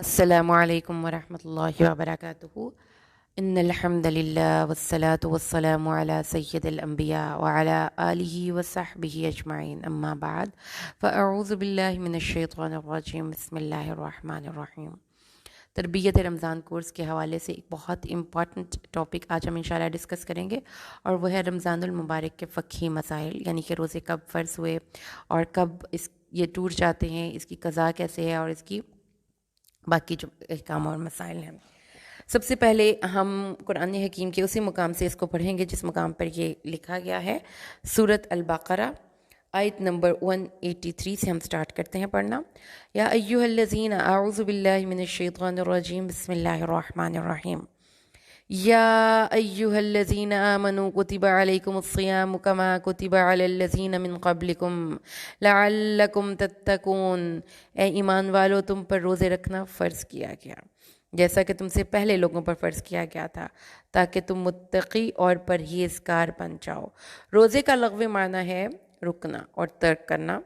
السلام علیکم ورحمۃ اللہ وبرکاتہ ان الحمد للہ والصلاة والسلام علی سید الانبیاء وعلی آلہ وصحبہ اجمعین اما بعد فاعوذ باللہ من الشیطان الرجیم بسم اللہ الرحمن الرحیم۔ تربیت رمضان کورس کے حوالے سے ایک بہت امپورٹنٹ ٹاپک آج ہم انشاءاللہ ڈسکس کریں گے، اور وہ ہے رمضان المبارک کے فقہی مسائل، یعنی کہ روزے کب فرض ہوئے اور کب یہ ٹوٹ جاتے ہیں، اس کی قضا کیسے ہے، اور اس کی باقی جو احکام اور مسائل ہیں۔ سب سے پہلے ہم قرآن حکیم کے اسی مقام سے اس کو پڑھیں گے جس مقام پر یہ لکھا گیا ہے۔ سورۃ البقرہ آیت نمبر 183 سے ہم سٹارٹ کرتے ہیں پڑھنا۔ یا ایہا الذین اعوذ باللہ من الشیطان الرجیم بسم اللہ الرحمن الرحیم۔ یا ایہا الذین آمنوا کتب علیکم الصیام کما کتب علی الذین من قبلکم لعلکم تتقون۔ اے ایمان والو، تم پر روزے رکھنا فرض کیا گیا جیسا کہ تم سے پہلے لوگوں پر فرض کیا گیا تھا، تاکہ تم متقی اور پرہیزگار بن جاؤ۔ روزے کا لغوی معنی ہے رکنا اور ترک کرنا۔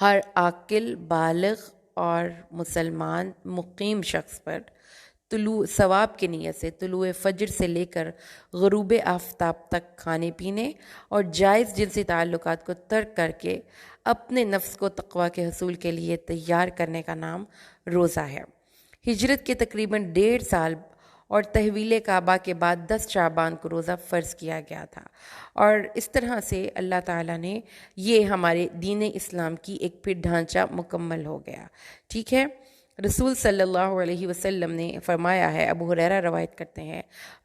ہر عاقل، بالغ اور مسلمان مقیم شخص پر طلوع ثواب کی نیت سے طلوع فجر سے لے کر غروب آفتاب تک کھانے پینے اور جائز جنسی تعلقات کو ترک کر کے اپنے نفس کو تقوی کے حصول کے لیے تیار کرنے کا نام روزہ ہے۔ ہجرت کے تقریباً 1.5 سال اور تحویل کعبہ کے بعد 10 شعبان کو روزہ فرض کیا گیا تھا، اور اس طرح سے اللہ تعالیٰ نے یہ ہمارے دین اسلام کی ایک پھر ڈھانچہ مکمل ہو گیا۔ ٹھیک ہے، رسول صلی اللہ علیہ وسلم نے فرمایا ہے، ابو ہریرہ روایت کرتے ہیں،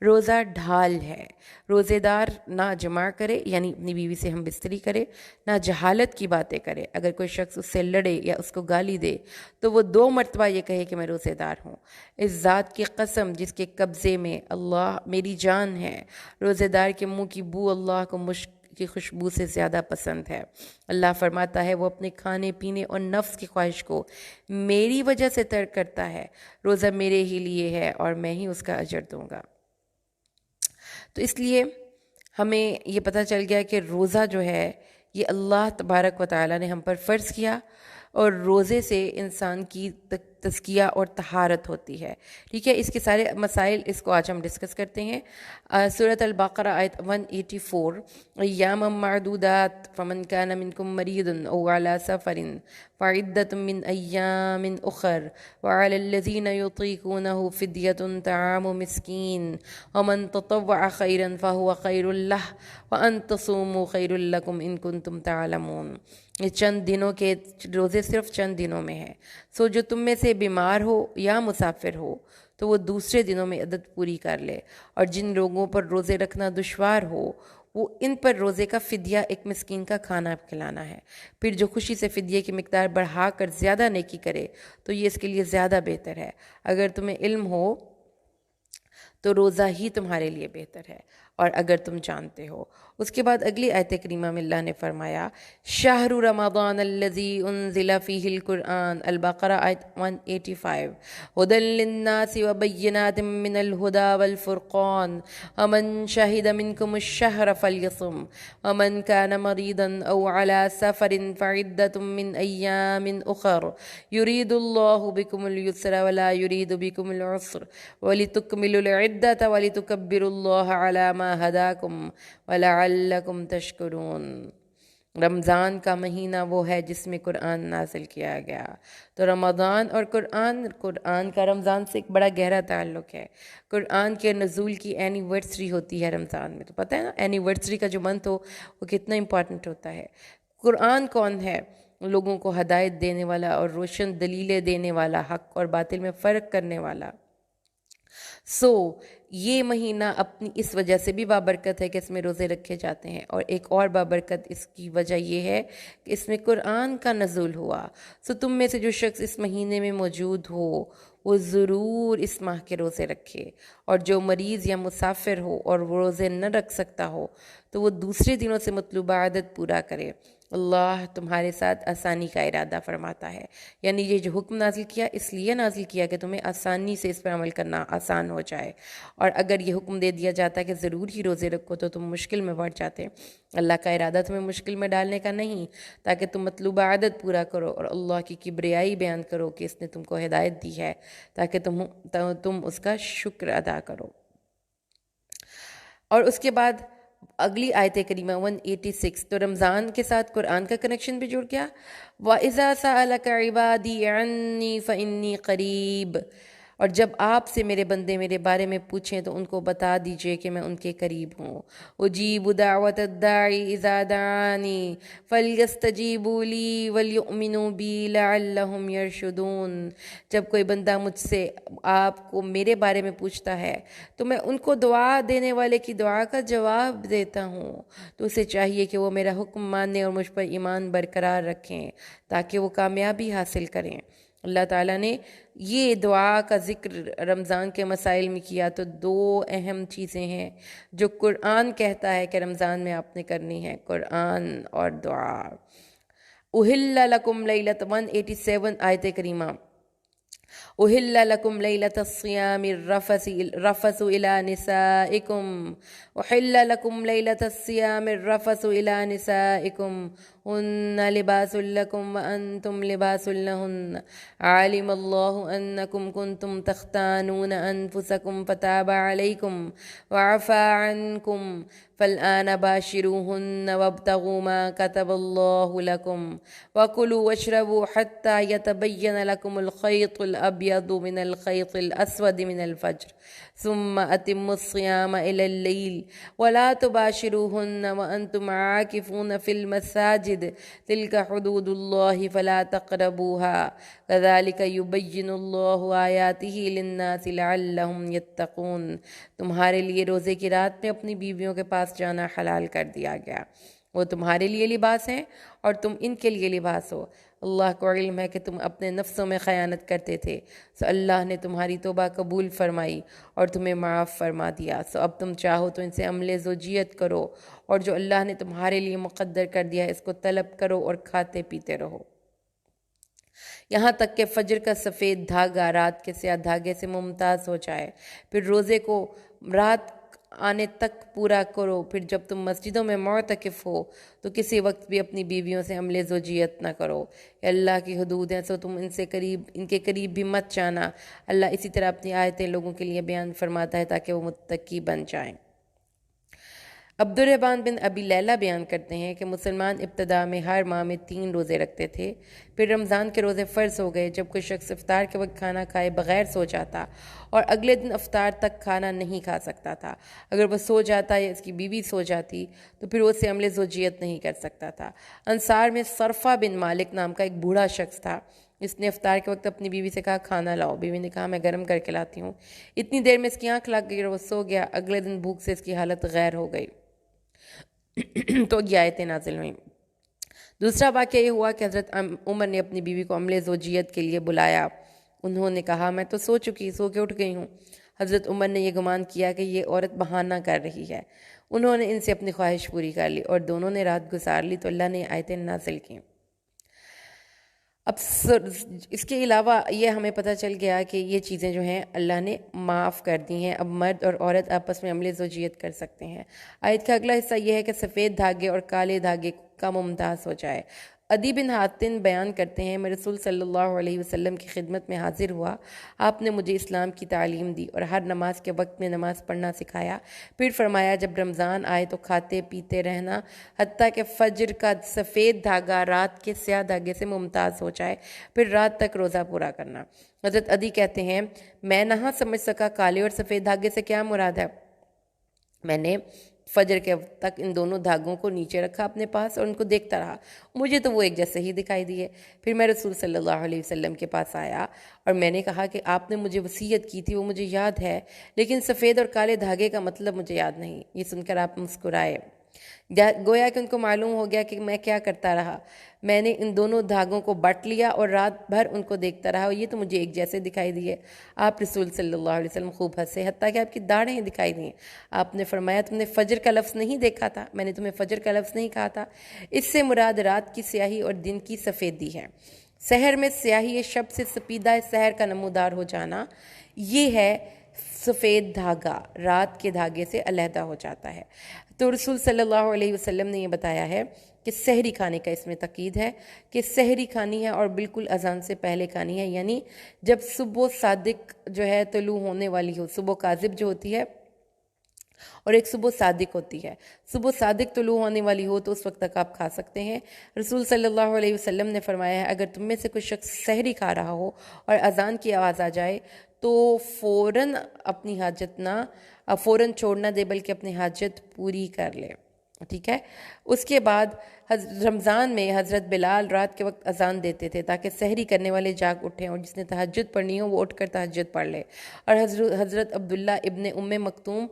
روزہ ڈھال ہے، روزے دار نہ جماع کرے، یعنی اپنی بیوی سے ہم بستری کرے، نہ جہالت کی باتیں کرے۔ اگر کوئی شخص اس سے لڑے یا اس کو گالی دے تو وہ 2 مرتبہ یہ کہے کہ میں روزے دار ہوں۔ اس ذات کی قسم جس کے قبضے میں اللہ میری جان ہے، روزے دار کے منہ کی بو اللہ کو مشک کی خوشبو سے زیادہ پسند ہے۔ اللہ فرماتا ہے وہ اپنے کھانے پینے اور نفس کی خواہش کو میری وجہ سے ترک کرتا ہے، روزہ میرے ہی لیے ہے اور میں ہی اس کا اجر دوں گا۔ تو اس لیے ہمیں یہ پتہ چل گیا کہ روزہ جو ہے یہ اللہ تبارک و تعالیٰ نے ہم پر فرض کیا، اور روزے سے انسان کی تزکیہ اور طہارت ہوتی ہے۔ ٹھیک ہے، اس کے سارے مسائل اس کو آج ہم ڈسکس کرتے ہیں۔ سورۃ البقرہ آیت 184، ایاما معدودات فمن کان منکم مریض او علی سفر فعدۃ من ایام اخر وعلی الذین یطیقونہ فدیۃ طعام مسکین ومن تطوع خیرا فہو خیر لہ وان تصوموا خیر لکم ان کنتم تعلمون۔ یہ چند دنوں کے روزے صرف چند دنوں میں ہیں، سو جو تم میں سے بیمار ہو یا مسافر ہو تو وہ دوسرے دنوں میں عدد پوری کر لے، اور جن لوگوں پر روزے رکھنا دشوار ہو وہ ان پر روزے کا فدیہ ایک مسکین کا کھانا کھلانا ہے۔ پھر جو خوشی سے فدیے کی مقدار بڑھا کر زیادہ نیکی کرے تو یہ اس کے لیے زیادہ بہتر ہے۔ اگر تمہیں علم ہو تو روزہ ہی تمہارے لیے بہتر ہے، اور اگر تم جانتے ہو۔ اس کے بعد اگلی آیت کریمہ میں اللہ نے فرمایا، شہر رمضان الذی انزل فیہ القرآن، البقرہ آیت 185، ھدی للناس وبینات من الہدی والفرقان ومن شہد منکم الشہر فلیصم ومن کان مریضا او علی سفر فعدۃ من ایام اخر یرید اللہ بکم اليسر ولا یرید بکم العسر ولتکملوا العدۃ ولتکبروا اللہ علی ما ہداکم وَلَعَلَّكُمْ تَشْكُرُونَ۔ رمضان کا مہینہ وہ ہے جس میں قرآن نازل کیا گیا۔ تو رمضان اور قرآن کا رمضان سے ایک بڑا گہرا تعلق ہے۔ قرآن کے نزول کی اینیورسری ہوتی ہے رمضان میں، تو پتہ ہے نا اینیورسری کا جو منتھ ہو وہ کتنا امپورٹنٹ ہوتا ہے۔ قرآن کون ہے؟ لوگوں کو ہدایت دینے والا اور روشن دلیلیں دینے والا، حق اور باطل میں فرق کرنے والا۔ یہ مہینہ اپنی اس وجہ سے بھی بابرکت ہے کہ اس میں روزے رکھے جاتے ہیں، اور ایک اور بابرکت اس کی وجہ یہ ہے کہ اس میں قرآن کا نزول ہوا۔ تم میں سے جو شخص اس مہینے میں موجود ہو وہ ضرور اس ماہ کے روزے رکھے، اور جو مریض یا مسافر ہو اور وہ روزے نہ رکھ سکتا ہو تو وہ دوسرے دنوں سے مطلوبہ عدد پورا کرے۔ اللہ تمہارے ساتھ آسانی کا ارادہ فرماتا ہے، یعنی یہ جو حکم نازل کیا اس لیے نازل کیا کہ تمہیں آسانی سے اس پر عمل کرنا آسان ہو جائے، اور اگر یہ حکم دے دیا جاتا کہ ضرور ہی روزے رکھو تو تم مشکل میں پڑ جاتے۔ اللہ کا ارادہ تمہیں مشکل میں ڈالنے کا نہیں، تاکہ تم مطلوبہ عادت پورا کرو اور اللہ کی کبریائی بیان کرو کہ اس نے تم کو ہدایت دی ہے تاکہ تم اس کا شکر ادا کرو۔ اور اس کے بعد اگلی آیت کریمہ 186، تو رمضان کے ساتھ قرآن کا کنیکشن بھی جڑ گیا۔ وَإِذَا سَأَلَكَ عِبَادِي عَنِّي فَإِنِّي قَرِيبٌ، اور جب آپ سے میرے بندے میرے بارے میں پوچھیں تو ان کو بتا دیجئے کہ میں ان کے قریب ہوں۔ اجیب دعوت الداعی اذا دعانی فلیستجیبوا لی ولیؤمنوا بی لعلہم یرشدون، جب کوئی بندہ مجھ سے آپ کو میرے بارے میں پوچھتا ہے تو میں ان کو دعا دینے والے کی دعا کا جواب دیتا ہوں، تو اسے چاہیے کہ وہ میرا حکم مانیں اور مجھ پر ایمان برقرار رکھیں تاکہ وہ کامیابی حاصل کریں۔ اللہ تعالیٰ نے یہ دعا کا ذکر رمضان کے مسائل میں کیا تو دو اہم چیزیں ہیں جو قرآن کہتا ہے کہ رمضان میں آپ نے کرنی ہے، قرآن اور دعا۔ اُحِلَّ لَكُمْ لیلۃ 187 آیت کریمہ، اُحِلَّ لَكُمْ لیلۃ الصِّيَامِ الرَّفَثُ إِلَىٰ نِسَائِكُمْ، اُحِلَّ لَكُمْ لیلۃ الصِّيَامِ الرَّفَثُ إِلَىٰ نِسَائِكُمْ هن لباس لكم وأنتم لباس لهن علم الله أنكم كنتم تختانون أنفسكم فتاب عليكم وعفى عنكم فالآن باشروهن وابتغوا ما كتب الله لكم وكلوا واشربوا حتى يتبين لكم الخيط الأبيض من الخيط الأسود من الفجر ثم أتموا الصيام إلى الليل ولا تباشروهن وأنتم عاكفون في المساجد تلك حدود الله فلا تقربوها كذلك يبين الله آياته للناس لعلهم يتقون، تمہارے لیے روزے کی رات میں اپنی بیویوں کے پاس جانا حلال کر دیا گیا، وہ تمہارے لیے لباس ہیں اور تم ان کے لیے لباس ہو۔ اللہ کو علم ہے کہ تم اپنے نفسوں میں خیانت کرتے تھے، سو اللہ نے تمہاری توبہ قبول فرمائی اور تمہیں معاف فرما دیا، سو اب تم چاہو تو ان سے عمل زوجیت کرو اور جو اللہ نے تمہارے لیے مقدر کر دیا ہے اس کو طلب کرو اور کھاتے پیتے رہو، یہاں تک کہ فجر کا سفید دھاگا رات کے سیاہ دھاگے سے ممتاز ہو جائے، پھر روزے کو رات آنے تک پورا کرو، پھر جب تم مسجدوں میں معتکف ہو تو کسی وقت بھی اپنی بیویوں سے عمل زوجیت نہ کرو، یہ اللہ کی حدود ہیں، سو تم ان کے قریب بھی مت جانا۔ اللہ اسی طرح اپنی آیتیں لوگوں کے لیے بیان فرماتا ہے تاکہ وہ متقی بن جائیں۔ عبدالرحمن بن ابی لیلہ بیان کرتے ہیں کہ مسلمان ابتدا میں ہر ماہ میں 3 روزے رکھتے تھے، پھر رمضان کے روزے فرض ہو گئے جب کوئی شخص افطار کے وقت کھانا کھائے بغیر سو جاتا اور اگلے دن افطار تک کھانا نہیں کھا سکتا تھا، اگر وہ سو جاتا یا اس کی بیوی سو جاتی تو پھر وہ اسے عمل زوجیت نہیں کر سکتا تھا۔ انصار میں صرفہ بن مالک نام کا ایک بوڑھا شخص تھا، اس نے افطار کے وقت اپنی بیوی سے کہا کھانا لاؤ، بیوی نے کہا میں گرم کر کے لاتی ہوں، اتنی دیر میں اس کی آنکھ لگ گئی اور وہ سو گیا، اگلے دن بھوک سے اس کی حالت غیر ہو گئی تو یہ آیتیں نازل ہوئیں۔ دوسرا واقعہ یہ ہوا کہ حضرت عمر نے اپنی بیوی کو عمل زوجیت کے لیے بلایا، انہوں نے کہا میں تو سو کے اٹھ گئی ہوں۔ حضرت عمر نے یہ گمان کیا کہ یہ عورت بہانہ کر رہی ہے، انہوں نے ان سے اپنی خواہش پوری کر لی اور دونوں نے رات گزار لی تو اللہ نے آیتیں نازل کیں۔ اب اس کے علاوہ یہ ہمیں پتہ چل گیا کہ یہ چیزیں جو ہیں اللہ نے معاف کر دی ہیں، اب مرد اور عورت آپس میں عمل زوجیت کر سکتے ہیں۔ آیت کا اگلا حصہ یہ ہے کہ سفید دھاگے اور کالے دھاگے کا ممتاز ہو جائے۔ عدی بن حاتم بیان کرتے ہیں میں رسول صلی اللہ علیہ وسلم کی خدمت میں حاضر ہوا، آپ نے مجھے اسلام کی تعلیم دی اور ہر نماز کے وقت میں نماز پڑھنا سکھایا، پھر فرمایا جب رمضان آئے تو کھاتے پیتے رہنا حتیٰ کہ فجر کا سفید دھاگا رات کے سیاہ دھاگے سے ممتاز ہو جائے، پھر رات تک روزہ پورا کرنا۔ حضرت عدی کہتے ہیں میں نہ سمجھ سکا کالے اور سفید دھاگے سے کیا مراد ہے، میں نے فجر کے وقت تک ان دونوں دھاگوں کو نیچے رکھا اپنے پاس اور ان کو دیکھتا رہا، مجھے تو وہ ایک جیسے ہی دکھائی دیے، پھر میں رسول صلی اللہ علیہ وسلم کے پاس آیا اور میں نے کہا کہ آپ نے مجھے وصیت کی تھی وہ مجھے یاد ہے، لیکن سفید اور کالے دھاگے کا مطلب مجھے یاد نہیں۔ یہ سن کر آپ مسکرائے، گویا کہ ان کو معلوم ہو گیا کہ میں کیا کرتا رہا، میں نے ان دونوں دھاگوں کو بٹ لیا اور رات بھر ان کو دیکھتا رہا اور یہ تو مجھے ایک جیسے دکھائی دیے۔ آپ رسول صلی اللہ علیہ وسلم خوب ہنسے، حتیٰ کہ آپ کی داڑھیں دکھائی دیں۔ آپ نے فرمایا تم نے فجر کا لفظ نہیں دیکھا تھا، میں نے تمہیں فجر کا لفظ نہیں کہا تھا؟ اس سے مراد رات کی سیاہی اور دن کی سفیدی ہے۔ سحر میں سیاہی شب سے سپیدہ سحر کا نمودار ہو جانا، یہ ہے سفید دھاگا رات کے دھاگے سے علیحدہ ہو جاتا ہے۔ تو رسول صلی اللہ علیہ وسلم نے یہ بتایا ہے کہ سحری کھانے کا اس میں تاکید ہے کہ سحری کھانی ہے اور بالکل اذان سے پہلے کھانی ہے، یعنی جب صبح صادق جو ہے طلوع ہونے والی ہو، صبح کاذب جو ہوتی ہے اور ایک صبح صادق ہوتی ہے، صبح صادق طلوع ہونے والی ہو تو اس وقت تک آپ کھا سکتے ہیں۔ رسول صلی اللہ علیہ وسلم نے فرمایا ہے اگر تم میں سے کوئی شخص سحری کھا رہا ہو اور اذان کی آواز آ جائے تو فوراً اپنی حاجت فوراً چھوڑنا دے بلکہ اپنی حاجت پوری کر لے، ٹھیک ہے۔ اس کے بعد رمضان میں حضرت بلال رات کے وقت اذان دیتے تھے تاکہ سحری کرنے والے جاگ اٹھیں اور جس نے تہجد پڑھنی ہو وہ اٹھ کر تہجد پڑھ لے، اور حضرت عبداللہ ابن ام مکتوم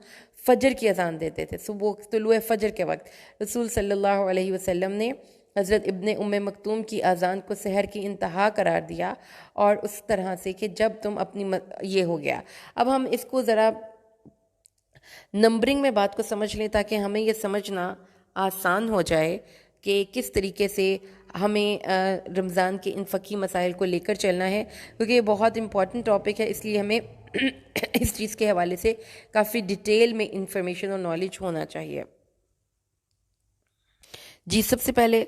فجر کی اذان دیتے تھے، صبح طلوع فجر کے وقت۔ رسول صلی اللہ علیہ وسلم نے حضرت ابن ام مکتوم کی اذان کو سحر کی انتہا قرار دیا، اور اس طرح سے کہ جب تم اپنی یہ ہو گیا۔ اب ہم اس کو ذرا نمبرنگ میں بات کو سمجھ لیں تاکہ ہمیں یہ سمجھنا آسان ہو جائے کہ کس طریقے سے ہمیں رمضان کے ان فقہی مسائل کو لے کر چلنا ہے، کیونکہ یہ بہت امپورٹنٹ ٹاپک ہے، اس لیے ہمیں اس چیز کے حوالے سے کافی ڈیٹیل میں انفارمیشن اور نالج ہونا چاہیے۔ جی، سب سے پہلے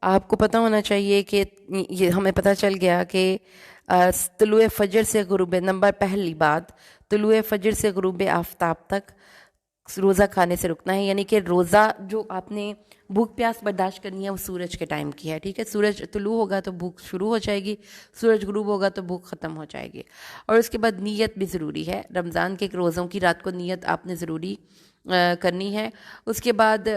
آپ کو پتہ ہونا چاہیے کہ یہ ہمیں پتہ چل گیا کہ طلوع فجر سے غروب، نمبر پہلی بات، طلوع فجر سے غروب آفتاب تک روزہ کھانے سے رکنا ہے، یعنی کہ روزہ جو آپ نے بھوک پیاس برداشت کرنی ہے وہ سورج کے ٹائم کی ہے، ٹھیک ہے۔ سورج طلوع ہوگا تو بھوک شروع ہو جائے گی، سورج غروب ہوگا تو بھوک ختم ہو جائے گی۔ اور اس کے بعد نیت بھی ضروری ہے، رمضان کے روزوں کی رات کو نیت آپ نے ضروری کرنی ہے۔ اس کے بعد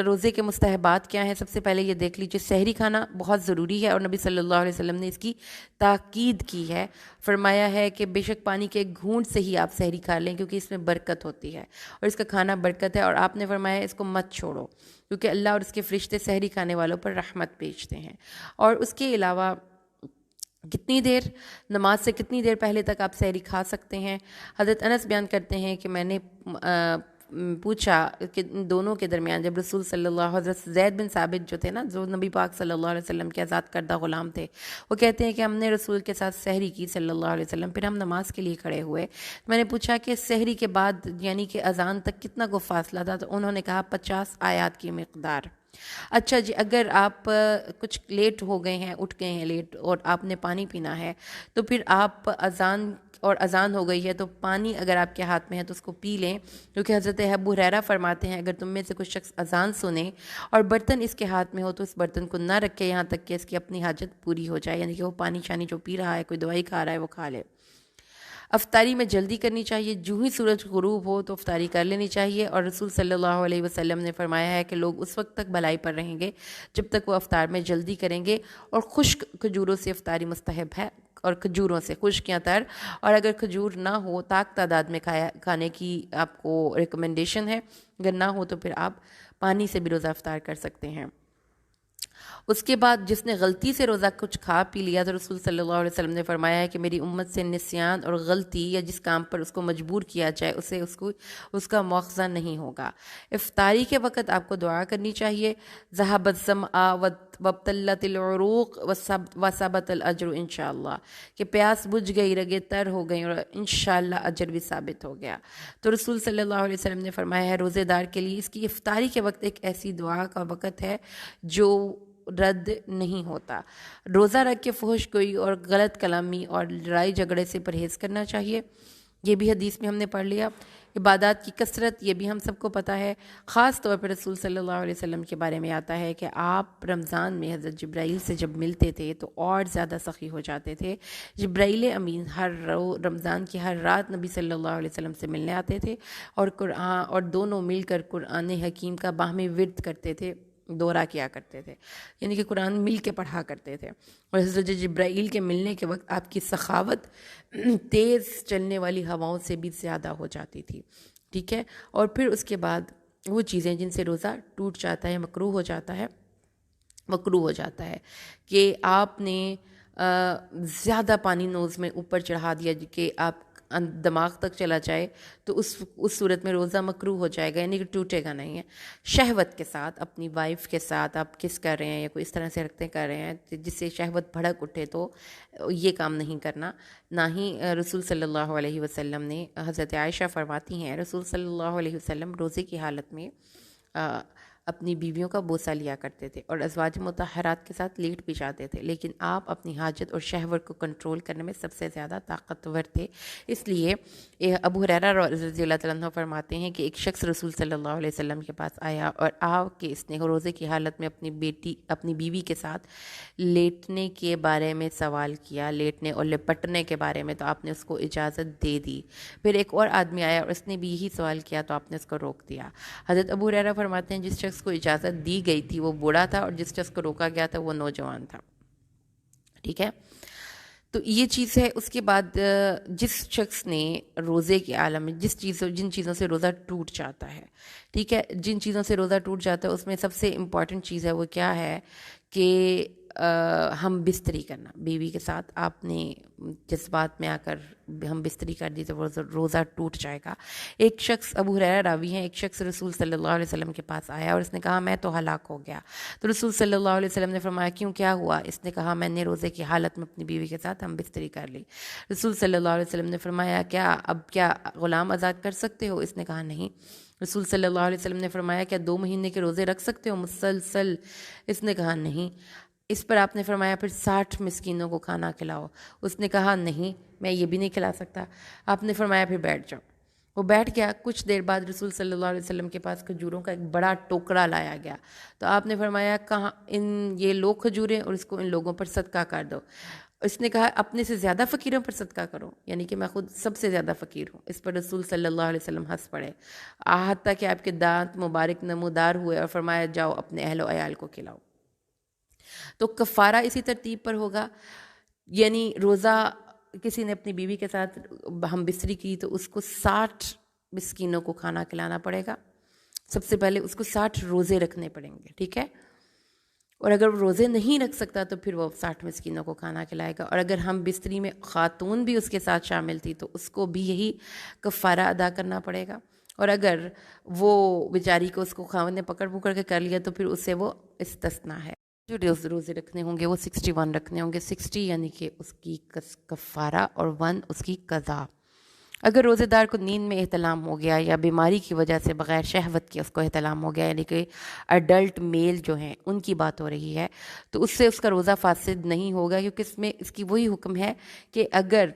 روزے کے مستحبات کیا ہیں، سب سے پہلے یہ دیکھ لیجیے، سحری کھانا بہت ضروری ہے اور نبی صلی اللہ علیہ وسلم نے اس کی تاکید کی ہے، فرمایا ہے کہ بے شک پانی کے ایک گھونٹ سے ہی آپ سحری کھا لیں کیونکہ اس میں برکت ہوتی ہے اور اس کا کھانا برکت ہے، اور آپ نے فرمایا ہے اس کو مت چھوڑو کیونکہ اللہ اور اس کے فرشتے سحری کھانے والوں پر رحمت بھیجتے ہیں۔ اور اس کے علاوہ کتنی دیر، نماز سے کتنی دیر پہلے تک آپ سحری کھا سکتے ہیں؟ حضرت انس بیان کرتے ہیں کہ میں نے پوچھا کہ دونوں کے درمیان جب رسول صلی اللہ، حضرت زید بن ثابت جو تھے نا، جو نبی پاک صلی اللہ علیہ وسلم کے آزاد کردہ غلام تھے، وہ کہتے ہیں کہ ہم نے رسول کے ساتھ سحری کی صلی اللہ علیہ وسلم، پھر ہم نماز کے لیے کھڑے ہوئے۔ میں نے پوچھا کہ سحری کے بعد یعنی کہ اذان تک کتنا کو فاصلہ تھا، تو انہوں نے کہا 50 آیات کی مقدار۔ اچھا جی، اگر آپ کچھ لیٹ ہو گئے ہیں، اٹھ گئے ہیں لیٹ اور آپ نے پانی پینا ہے تو پھر آپ اذان ہو گئی ہے تو پانی اگر آپ کے ہاتھ میں ہے تو اس کو پی لیں، کیونکہ حضرت ابو ہریرہ فرماتے ہیں اگر تم میں سے کوئی شخص اذان سنے اور برتن اس کے ہاتھ میں ہو تو اس برتن کو نہ رکھے یہاں تک کہ اس کی اپنی حاجت پوری ہو جائے، یعنی کہ وہ پانی شانی جو پی رہا ہے، کوئی دوائی کھا رہا ہے، وہ کھا لے۔ افطاری میں جلدی کرنی چاہیے، جو ہی سورج غروب ہو تو افطاری کر لینی چاہیے، اور رسول صلی اللہ علیہ وسلم نے فرمایا ہے کہ لوگ اس وقت تک بھلائی پر رہیں گے جب تک وہ افطار میں جلدی کریں گے، اور خشک کھجوروں سے افطاری مستحب ہے، اور کھجوروں سے خشک یا تر، اور اگر کھجور نہ ہو طاق تعداد میں کھانے کی آپ کو ریکمنڈیشن ہے، اگر نہ ہو تو پھر آپ پانی سے بھی روزہ افطار کر سکتے ہیں۔ اس کے بعد جس نے غلطی سے روزہ کچھ کھا پی لیا تو رسول صلی اللہ علیہ وسلم نے فرمایا ہے کہ میری امت سے نسیان اور غلطی یا جس کام پر اس کو مجبور کیا جائے اس کا مواخذہ نہیں ہوگا۔ افطاری کے وقت آپ کو دعا کرنی چاہیے، ذهب الظمأ وابتلت العروق وثبت الاجر انشاءاللہ، کہ پیاس بجھ گئی، رگیں تر ہو گئیں اور انشاءاللہ اجر بھی ثابت ہو گیا۔ تو رسول صلی اللہ علیہ وسلم نے فرمایا ہے روزے دار کے لیے اس کی افطاری کے وقت ایک ایسی دعا کا وقت ہے جو رد نہیں ہوتا۔ روزہ رکھ کے فحش گوئی اور غلط کلامی اور لڑائی جھگڑے سے پرہیز کرنا چاہیے، یہ بھی حدیث میں ہم نے پڑھ لیا۔ عبادات کی کثرت، یہ بھی ہم سب کو پتہ ہے، خاص طور پر رسول صلی اللہ علیہ وسلم کے بارے میں آتا ہے کہ آپ رمضان میں حضرت جبرائیل سے جب ملتے تھے تو اور زیادہ سخی ہو جاتے تھے۔ جبرائیل امین رمضان کی ہر رات نبی صلی اللہ علیہ وسلم سے ملنے آتے تھے اور قرآن اور دونوں مل کر قرآن حکیم کا باہمی ورد کرتے تھے، دورہ کیا کرتے تھے، یعنی کہ قرآن مل کے پڑھا کرتے تھے، اور حضرت جبرائیل کے ملنے کے وقت آپ کی سخاوت تیز چلنے والی ہواؤں سے بھی زیادہ ہو جاتی تھی، ٹھیک ہے۔ اور پھر اس کے بعد وہ چیزیں جن سے روزہ ٹوٹ جاتا ہے، مکروہ ہو جاتا ہے کہ آپ نے زیادہ پانی نوز میں اوپر چڑھا دیا کہ آپ دماغ تک چلا جائے، تو اس صورت میں روزہ مکروہ ہو جائے گا، یعنی کہ ٹوٹے گا نہیں ہے۔ شہوت کے ساتھ اپنی وائف کے ساتھ آپ کس کر رہے ہیں یا کوئی اس طرح سے رکھتے کر رہے ہیں جس سے شہوت بھڑک اٹھے، تو یہ کام نہیں کرنا۔ نہ ہی رسول صلی اللہ علیہ وسلم نے، حضرت عائشہ فرماتی ہیں رسول صلی اللہ علیہ وسلم روزے کی حالت میں اپنی بیویوں کا بوسہ لیا کرتے تھے اور ازواج مطہرات کے ساتھ لیٹ بھی جاتے تھے، لیکن آپ اپنی حاجت اور شہوت کو کنٹرول کرنے میں سب سے زیادہ طاقتور تھے۔ اس لیے ابو ہریرہ رضی اللہ تعالیٰ عنہ فرماتے ہیں کہ ایک شخص رسول صلی اللہ علیہ وسلم کے پاس آیا اور آپ کہ اس نے روزے کی حالت میں اپنی بیوی کے ساتھ لیٹنے کے بارے میں سوال کیا، لیٹنے اور لپٹنے کے بارے میں، تو آپ نے اس کو اجازت دے دی۔ پھر ایک اور آدمی آیا اور اس نے بھی یہی سوال کیا تو آپ نے اس کو روک دیا۔ حضرت ابو ہریرہ فرماتے ہیں جس شخص کو اجازت دی گئی تھی وہ بوڑھا تھا اور جس شخص کو روکا گیا تھا وہ نوجوان تھا، ٹھیک ہے۔ تو یہ چیز ہے۔ اس کے بعد جس شخص نے روزے کے عالم میں جن چیزوں سے روزہ ٹوٹ جاتا ہے، ٹھیک ہے، جن چیزوں سے روزہ ٹوٹ جاتا ہے اس میں سب سے امپورٹنٹ چیز ہے وہ کیا ہے کہ ہم بستری کرنا۔ بیوی کے ساتھ آپ نے جذبات میں آ کر ہم بستری کر دی تو روزہ ٹوٹ جائے گا۔ ایک شخص، ابو ہریرہ راوی ہیں، ایک شخص رسول صلی اللہ علیہ وسلم کے پاس آیا اور اس نے کہا میں تو ہلاک ہو گیا، تو رسول صلی اللہ علیہ وسلم نے فرمایا کیوں، کیا ہوا؟ اس نے کہا میں نے روزے کی حالت میں اپنی بیوی کے ساتھ ہم بستری کر لی۔ رسول صلی اللہ علیہ وسلم نے فرمایا کیا غلام آزاد کر سکتے ہو؟ اس نے کہا نہیں۔ رسول صلی اللہ علیہ وسلم نے فرمایا کیا 2 مہینے کے روزے رکھ سکتے ہو مسلسل؟ اس نے کہا نہیں۔ اس پر آپ نے فرمایا پھر 60 مسکینوں کو کھانا کھلاؤ۔ اس نے کہا نہیں، میں یہ بھی نہیں کھلا سکتا۔ آپ نے فرمایا پھر بیٹھ جاؤ۔ وہ بیٹھ گیا۔ کچھ دیر بعد رسول صلی اللہ علیہ وسلم کے پاس کھجوروں کا ایک بڑا ٹوکرا لایا گیا، تو آپ نے فرمایا کہاں یہ لو کھجوریں اور اس کو ان لوگوں پر صدقہ کر دو۔ اس نے کہا اپنے سے زیادہ فقیروں پر صدقہ کرو، یعنی کہ میں خود سب سے زیادہ فقیر ہوں۔ اس پر رسول صلی اللہ علیہ وسلم ہنس پڑے، حتیٰ کہ آپ کے دانت مبارک نمودار ہوئے، اور فرمایا جاؤ اپنے اہل و عیال کو کھلاؤ۔ تو کفارہ اسی ترتیب پر ہوگا، یعنی روزہ کسی نے اپنی بیوی کے ساتھ ہم بستری کی تو اس کو 60 مسکینوں کو کھانا کھلانا پڑے گا۔ سب سے پہلے اس کو 60 روزے رکھنے پڑیں گے، ٹھیک ہے، اور اگر وہ روزے نہیں رکھ سکتا تو پھر وہ 60 مسکینوں کو کھانا کھلائے گا۔ اور اگر ہم بستری میں خاتون بھی اس کے ساتھ شامل تھی تو اس کو بھی یہی کفارہ ادا کرنا پڑے گا، اور اگر وہ بیچاری کو اس کو خاوند نے پکڑ کے کر لیا تو پھر اس سے وہ استثناء ہے۔ جو روزے رکھنے ہوں گے وہ 61 رکھنے ہوں گے، 60 یعنی کہ اس کی کفارہ اور 1 اس کی قضا۔ اگر روزے دار کو نیند میں احتلام ہو گیا یا بیماری کی وجہ سے بغیر شہوت کے اس کو احتلام ہو گیا، یعنی کہ اڈلٹ میل جو ہیں ان کی بات ہو رہی ہے، تو اس سے اس کا روزہ فاسد نہیں ہوگا، کیونکہ اس میں اس کی وہی حکم ہے کہ اگر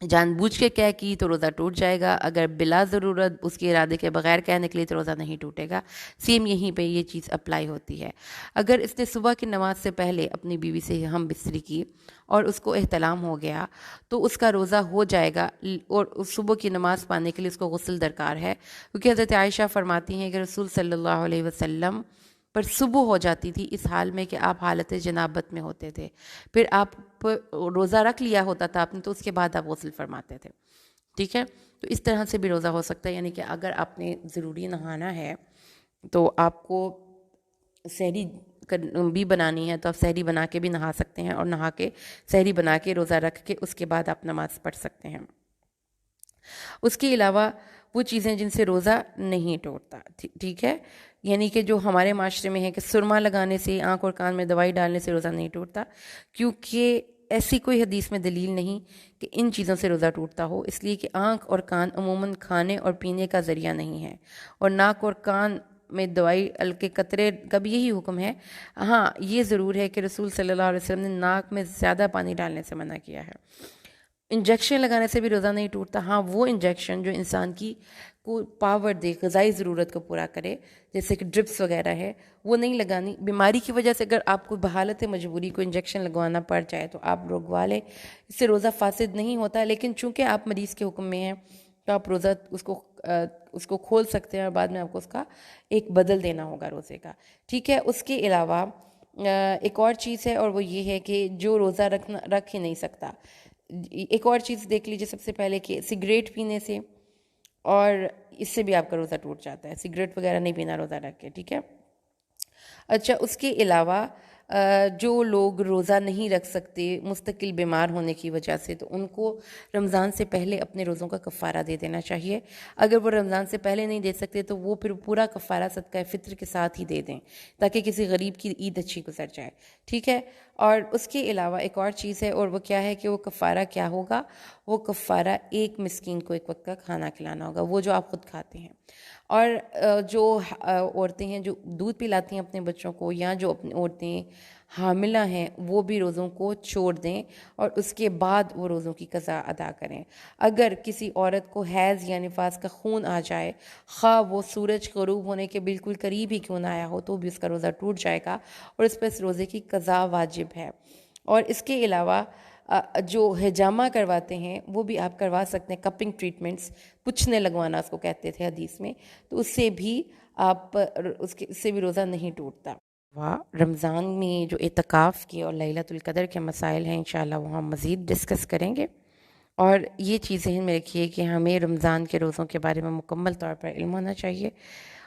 جان بوجھ کے کہہ کی تو روزہ ٹوٹ جائے گا، اگر بلا ضرورت اس کے ارادے کے بغیر کہہ نکلی تو روزہ نہیں ٹوٹے گا۔ سیم یہیں پہ یہ چیز اپلائی ہوتی ہے۔ اگر اس نے صبح کی نماز سے پہلے اپنی بیوی سے ہم بستری کی اور اس کو احتلام ہو گیا تو اس کا روزہ ہو جائے گا، اور اس صبح کی نماز پانے کے لیے اس کو غسل درکار ہے، کیونکہ حضرت عائشہ فرماتی ہیں کہ رسول صلی اللہ علیہ وسلم پر صبح ہو جاتی تھی اس حال میں کہ آپ حالت جنابت میں ہوتے تھے، پھر آپ روزہ رکھ لیا ہوتا تھا آپ نے تو اس کے بعد آپ غسل فرماتے تھے، ٹھیک ہے۔ تو اس طرح سے بھی روزہ ہو سکتا ہے، یعنی کہ اگر آپ نے ضروری نہانا ہے تو آپ کو سحری بھی بنانی ہے تو آپ سحری بنا کے بھی نہا سکتے ہیں، اور نہا کے سحری بنا کے روزہ رکھ کے اس کے بعد آپ نماز پڑھ سکتے ہیں۔ اس کے علاوہ وہ چیزیں جن سے روزہ نہیں ٹوٹتا، ٹھیک ہے، یعنی کہ جو ہمارے معاشرے میں ہے کہ سرما لگانے سے، آنکھ اور کان میں دوائی ڈالنے سے روزہ نہیں ٹوٹتا، کیونکہ ایسی کوئی حدیث میں دلیل نہیں کہ ان چیزوں سے روزہ ٹوٹتا ہو، اس لیے کہ آنکھ اور کان عموماً کھانے اور پینے کا ذریعہ نہیں ہے، اور ناک اور کان میں دوائی کے قطرے کا بھی یہی حکم ہے۔ ہاں یہ ضرور ہے کہ رسول صلی اللہ علیہ وسلم نے ناک میں زیادہ پانی ڈالنے سے منع کیا ہے۔ انجیکشن لگانے سے بھی روزہ نہیں ٹوٹتا، ہاں وہ انجیکشن جو انسان کی کو پاور دے، غذائی ضرورت کو پورا کرے، جیسے کہ ڈرپس وغیرہ ہے، وہ نہیں لگانی۔ بیماری کی وجہ سے اگر آپ کو بحالت مجبوری کو انجیکشن لگوانا پڑ جائے تو آپ لگوا لیں، اس سے روزہ فاسد نہیں ہوتا، لیکن چونکہ آپ مریض کے حکم میں ہیں تو آپ روزہ اس کو کھول سکتے ہیں، اور بعد میں آپ کو اس کا ایک بدل دینا ہوگا روزے کا، ٹھیک ہے۔ اس کے علاوہ ایک اور چیز ہے، اور وہ یہ ہے کہ جو روزہ رکھ ہی نہیں سکتا، ایک اور چیز دیکھ لیجیے سب سے پہلے کہ سگریٹ پینے سے اور اس سے بھی آپ کا روزہ ٹوٹ جاتا ہے. سگریٹ وغیرہ نہیں پینا روزہ رکھ کے, ٹھیک ہے. اچھا, اس کے علاوہ جو لوگ روزہ نہیں رکھ سکتے مستقل بیمار ہونے کی وجہ سے, تو ان کو رمضان سے پہلے اپنے روزوں کا کفارہ دے دینا چاہیے. اگر وہ رمضان سے پہلے نہیں دے سکتے تو وہ پھر پورا کفارہ صدقہ فطر کے ساتھ ہی دے دیں, تاکہ کسی غریب کی عید اچھی گزر جائے, ٹھیک ہے. اور اس کے علاوہ ایک اور چیز ہے, اور وہ کیا ہے کہ وہ کفارہ کیا ہوگا. وہ کفارہ ایک مسکین کو ایک وقت کا کھانا کھلانا ہوگا, وہ جو آپ خود کھاتے ہیں. اور جو عورتیں ہیں جو دودھ پلاتی ہیں اپنے بچوں کو, یا جو اپنی عورتیں حاملہ ہیں, وہ بھی روزوں کو چھوڑ دیں اور اس کے بعد وہ روزوں کی قضا ادا کریں. اگر کسی عورت کو حیض یا نفاس کا خون آ جائے, خواہ وہ سورج غروب ہونے کے بالکل قریب ہی کیوں نہ آیا ہو, تو بھی اس کا روزہ ٹوٹ جائے گا اور اس پر اس روزے کی قضا واجب ہے. اور اس کے علاوہ جو حجامہ کرواتے ہیں وہ بھی آپ کروا سکتے ہیں, کپنگ ٹریٹمنٹس, پوچھنے لگوانا اس کو کہتے تھے حدیث میں, تو اس سے بھی آپ اس سے بھی روزہ نہیں ٹوٹتا. رمضان میں جو اعتکاف کے اور لیلۃ القدر کے مسائل ہیں انشاءاللہ وہ ہم مزید ڈسکس کریں گے. اور یہ چیزیں میں رکھیے کہ ہمیں رمضان کے روزوں کے بارے میں مکمل طور پر علم ہونا چاہیے.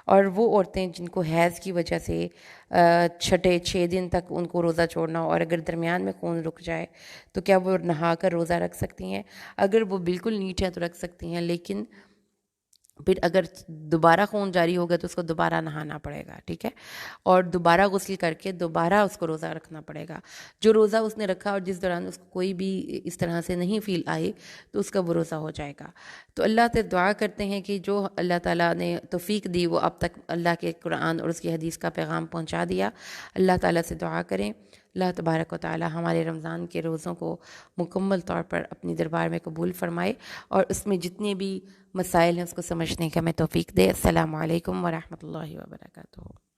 اور وہ عورتیں جن کو حیض کی وجہ سے چھٹے 6 دن تک ان کو روزہ چھوڑنا ہو, اور اگر درمیان میں خون رک جائے تو کیا وہ نہا کر روزہ رکھ سکتی ہیں؟ اگر وہ بالکل نیٹ ہیں تو رکھ سکتی ہیں, لیکن پھر اگر دوبارہ خون جاری ہوگا تو اس کو دوبارہ نہانا پڑے گا, ٹھیک ہے. اور دوبارہ غسل کر کے دوبارہ اس کو روزہ رکھنا پڑے گا. جو روزہ اس نے رکھا اور جس دوران اس کو کوئی بھی اس طرح سے نہیں فیل آئی تو اس کا وہ روزہ ہو جائے گا. تو اللہ سے دعا کرتے ہیں کہ جو اللہ تعالیٰ نے توفیق دی وہ اب تک اللہ کے قرآن اور اس کی حدیث کا پیغام پہنچا دیا. اللہ تعالیٰ سے دعا کریں اللہ تبارک و تعالیٰ ہمارے رمضان کے روزوں کو مکمل طور پر اپنی دربار میں قبول فرمائے, اور اس میں جتنے بھی مسائل ہیں اس کو سمجھنے کا ہمیں توفیق دے. السلام علیکم ورحمۃ اللہ وبرکاتہ.